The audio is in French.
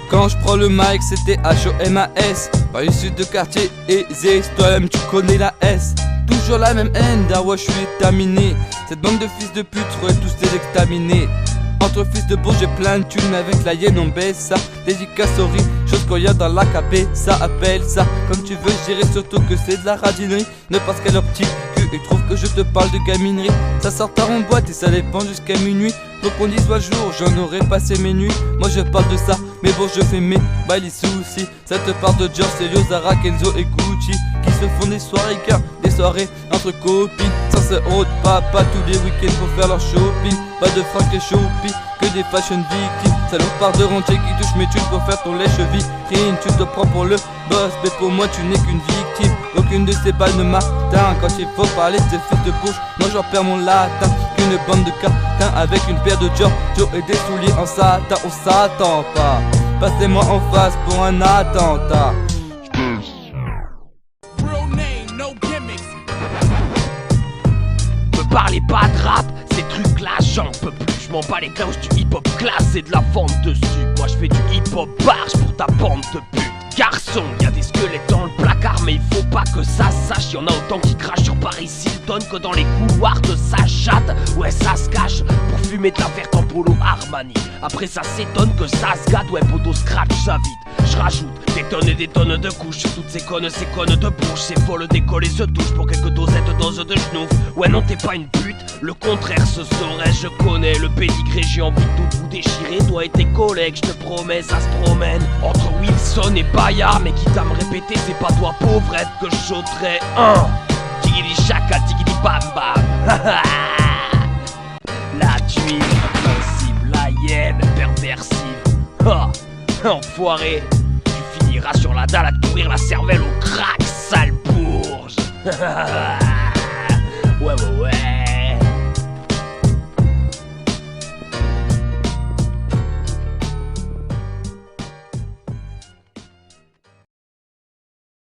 Quand je prends le mic, c'était H-O-M-A-S. Pas issu de quartier aisé, toi-même tu connais la S. Toujours la même haine, d'Arwa je suis terminé. Cette bande de fils de pute, je tous les exterminés. Entre fils de beau, j'ai plein de thunes, avec la hyène on baisse ça. Dédicace au riz, chose qu'on y a dans la KP, ça appelle ça. Comme tu veux, je dirais surtout que c'est de la radinerie. Ne parce qu'à leur petit cul, ils trouvent que je te parle de gaminerie. Ça sort tard en boîte et ça dépend jusqu'à minuit. Donc on dit soit jour, j'en aurais passé mes nuits. Moi je parle de ça, mais bon je fais mes bails les soucis. Ça te parle de Dior, Celio, Zara, Kenzo et Gucci, qui se font des soirées car des soirées entre copines. 500 € de papa tous les week-ends pour faire leur shopping. Pas de Franck et Shopee, que des fashion victimes. Salopard de rentier qui touche mes thunes pour faire ton lèche-vitrine. Tu te prends pour le boss, mais pour moi tu n'es qu'une victime. Aucune de ces balles ne m'atteint. Quand il faut parler de ces fils de bouche, moi j'en perds mon latin. Qu'une bande de catins avec une paire de Giorgio et des souliers en satin. On s'attend pas, passez-moi en face pour un attentat. Me parlez pas de rap, ces trucs là j'en peux plus. Je m'en bats les clauses du hip hop classe et de la vente dessus. Moi je fais du hip hop barge pour ta bande de pute. Garçon, y'a des squelettes dans le placard, mais il faut pas que ça sache. Y'en a autant qui crachent sur Paris Hilton que dans les couloirs de sa chatte. Ouais, ça se cache pour fumer de la verte en polo Armani. Après ça s'étonne que ça se gâte, ouais, poteau scratch ça vite. Je rajoute des tonnes de couches sur toutes ces connes de bouche. Ces folles décollées se touchent pour quelques dosettes doses de schnouf. Ouais, non, t'es pas une pute, le contraire ce serait. Je connais le pédigré, j'ai envie de tout vous déchirer. Toi et tes collègues, je te promets, ça se promène entre Wilson et Bayard. Mais quitte à me répéter, c'est pas toi pauvrette que je sauterais. Tigili chaka, tigili bam bam. La tuile, invincible, la hyène, perversive. Enfoiré, tu finiras sur la dalle à te pourrir la cervelle au crack, sale bourge. Ouais.